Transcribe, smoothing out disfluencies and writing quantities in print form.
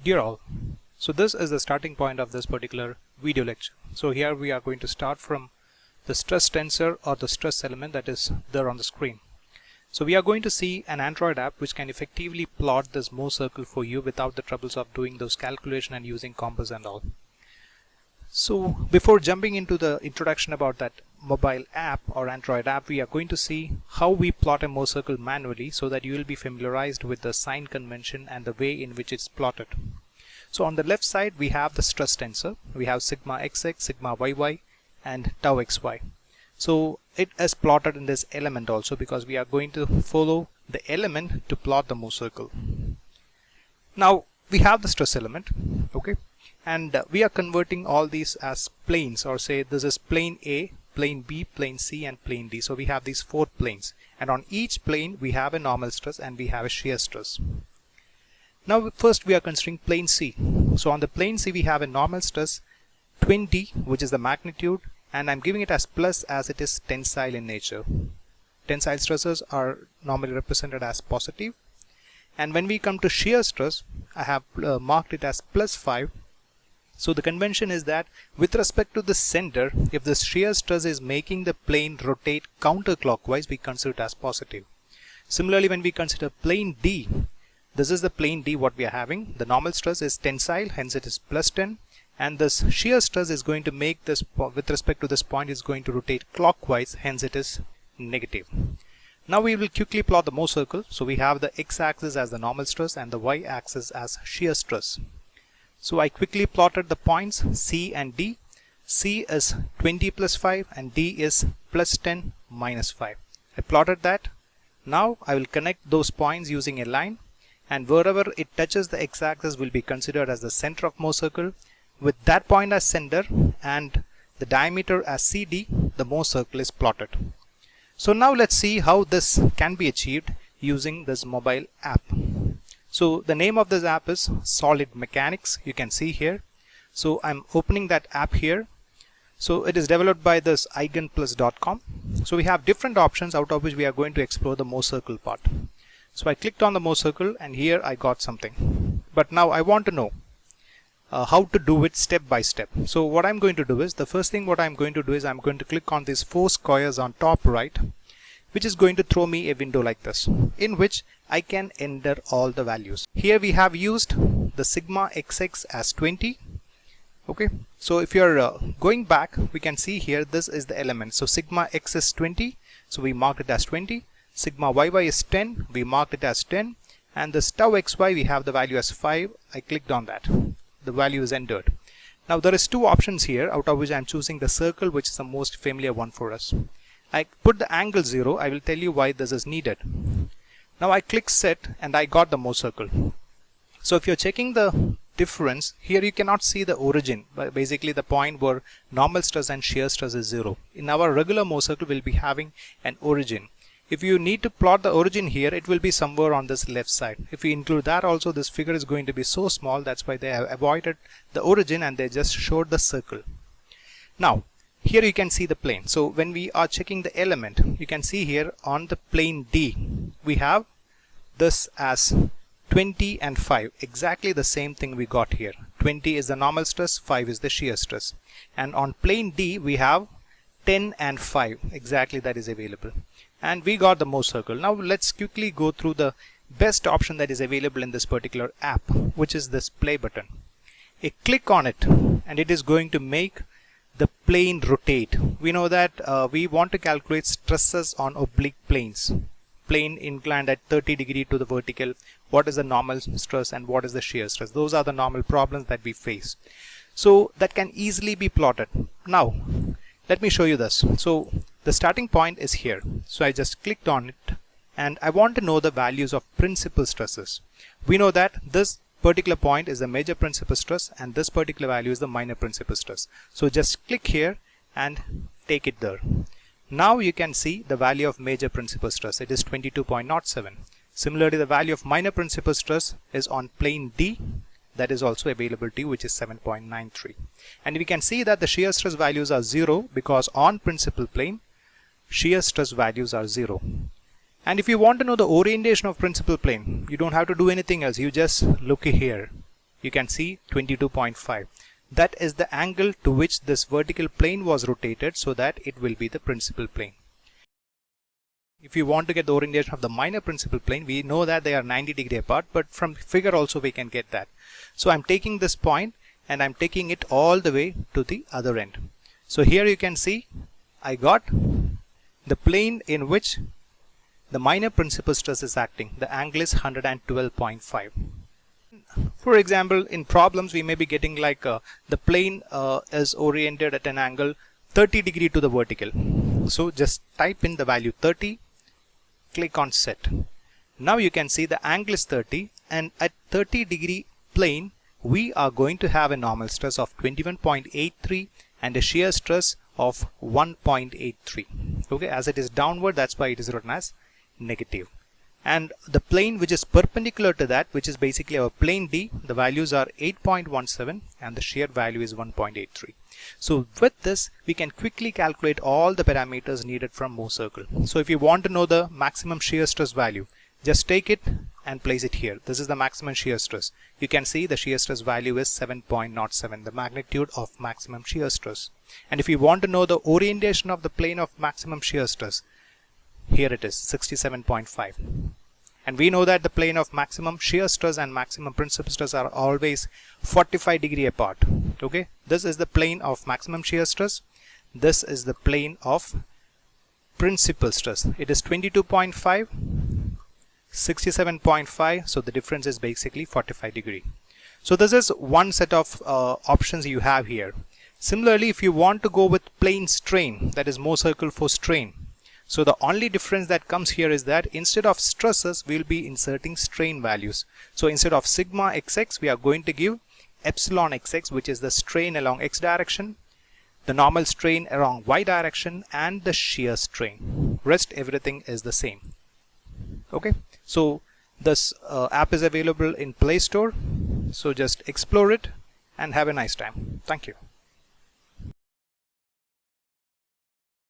Dear all, so this is the starting point of this particular video lecture. So here we are going to start from the stress tensor or the stress element that is there on the screen. So we are going to see an Android app which can effectively plot this Mohr circle for you without the troubles of doing those calculations and using compass and all. So before jumping into the introduction about that mobile app or Android app, we are going to see how we plot a Mohr circle manually so that you will be familiarized with the sign convention and the way in which it's plotted. So on the left side we have the stress tensor. We have sigma xx, sigma yy and tau xy. So it is plotted in this element also because we are going to follow the element to plot the Mohr circle. Now we have the stress element, okay, and we are converting all these as planes, or say this is plane A, plane B, plane C and plane D. So we have these 4 planes, and on each plane we have a normal stress and we have a shear stress. Now first we are considering plane C. So on the plane C we have a normal stress 20, which is the magnitude, and I'm giving it as plus as it is tensile in nature. Tensile stresses are normally represented as positive. And when we come to shear stress, I have marked it as plus 5. So the convention is that with respect to the center, if the shear stress is making the plane rotate counterclockwise, we consider it as positive. Similarly, when we consider plane D, this is the plane D what we are having. The normal stress is tensile, hence it is plus 10. And this shear stress is going to make this, with respect to this point, is going to rotate clockwise, hence it is negative. Now we will quickly plot the Mohr circle. So we have the x-axis as the normal stress and the y-axis as shear stress. So I quickly plotted the points C and D. C is 20 plus 5 and D is plus 10 minus 5. I plotted that. Now I will connect those points using a line, and wherever it touches the x-axis will be considered as the center of Mohr circle. With that point as center and the diameter as CD, the Mohr circle is plotted. So now let's see how this can be achieved using this mobile app. So the name of this app is Solid Mechanics, you can see here. So I'm opening that app here. So it is developed by this eigenplus.com. So we have different options, out of which we are going to explore the Mohr circle part. So I clicked on the Mohr circle and here I got something. But now I want to know how to do it step by step. So what I'm going to do is, the first thing what I'm going to do is I'm going to click on these 4 squares on top right, which is going to throw me a window like this, in which I can enter all the values. Here we have used the sigma xx as 20. Okay, so if you're going back, we can see here this is the element. So sigma x is 20, so we marked it as 20. Sigma yy is 10, we marked it as 10, and this tau xy we have the value as 5. I clicked on that, the value is entered. Now there is 2 options here, out of which I'm choosing the circle, which is the most familiar one for us. I put the angle 0. I will tell you why this is needed. Now I click set and I got the Mohr circle. So if you're checking the difference, here you cannot see the origin, but basically the point where normal stress and shear stress is 0. In our regular Mohr circle we'll be having an origin. If you need to plot the origin here, it will be somewhere on this left side. If we include that also, this figure is going to be so small, that's why they have avoided the origin and they just showed the circle. Now here you can see the plane. So when we are checking the element, you can see here on the plane D we have this as 20 and 5, exactly the same thing we got here. 20 is the normal stress, 5 is the shear stress, and on plane D we have 10 and 5, exactly that is available, and we got the Mohr circle. Now let's quickly go through the best option that is available in this particular app, which is this play button. A click on it and it is going to make the plane rotate. We know that we want to calculate stresses on oblique planes. Plane inclined at 30 degree to the vertical. What is the normal stress and what is the shear stress? Those are the normal problems that we face. So that can easily be plotted. Now let me show you this. So the starting point is here. So I just clicked on it and I want to know the values of principal stresses. We know that this particular point is the major principal stress and this particular value is the minor principal stress. So just click here and take it there. Now you can see the value of major principal stress. It is 22.07. Similarly, the value of minor principal stress is on plane D. That is also available to you, which is 7.93. And we can see that the shear stress values are 0 because on principal plane shear stress values are 0. And if you want to know the orientation of principal plane, you don't have to do anything else. You just look here you can see 22.5. That is the angle to which this vertical plane was rotated, so that it will be the principal plane. If you want to get the orientation of the minor principal plane, we know that they are 90 degree apart, but from figure also we can get that. So I'm taking this point and I'm taking it all the way to the other end. So here you can see I got the plane in which the minor principal stress is acting. The angle is 112.5. For example, in problems we may be getting like the plane is oriented at an angle 30 degree to the vertical. So just type in the value 30, click on set. Now you can see the angle is 30, and at 30 degree plane we are going to have a normal stress of 21.83 and a shear stress of 1.83. okay, as it is downward, that's why it is written as negative. And the plane which is perpendicular to that, which is basically our plane D, the values are 8.17 and the shear value is 1.83. So with this we can quickly calculate all the parameters needed from Mohr circle. So if you want to know the maximum shear stress value, just take it and place it here. This is the maximum shear stress. You can see the shear stress value is 7.07, the magnitude of maximum shear stress. And if you want to know the orientation of the plane of maximum shear stress, here it is 67.5. And we know that the plane of maximum shear stress and maximum principal stress are always 45 degree apart. Okay, this is the plane of maximum shear stress, this is the plane of principal stress. It is 22.5, 67.5, so the difference is basically 45 degree. So this is one set of options you have here. Similarly, if you want to go with plane strain, that is Mohr circle for strain, so the only difference that comes here is that instead of stresses we will be inserting strain values. So instead of sigma xx we are going to give epsilon xx, which is the strain along x direction, the normal strain along y direction, and the shear strain. Rest everything is the same. Okay, so this app is available in Play Store, so just explore it and have a nice time. Thank you.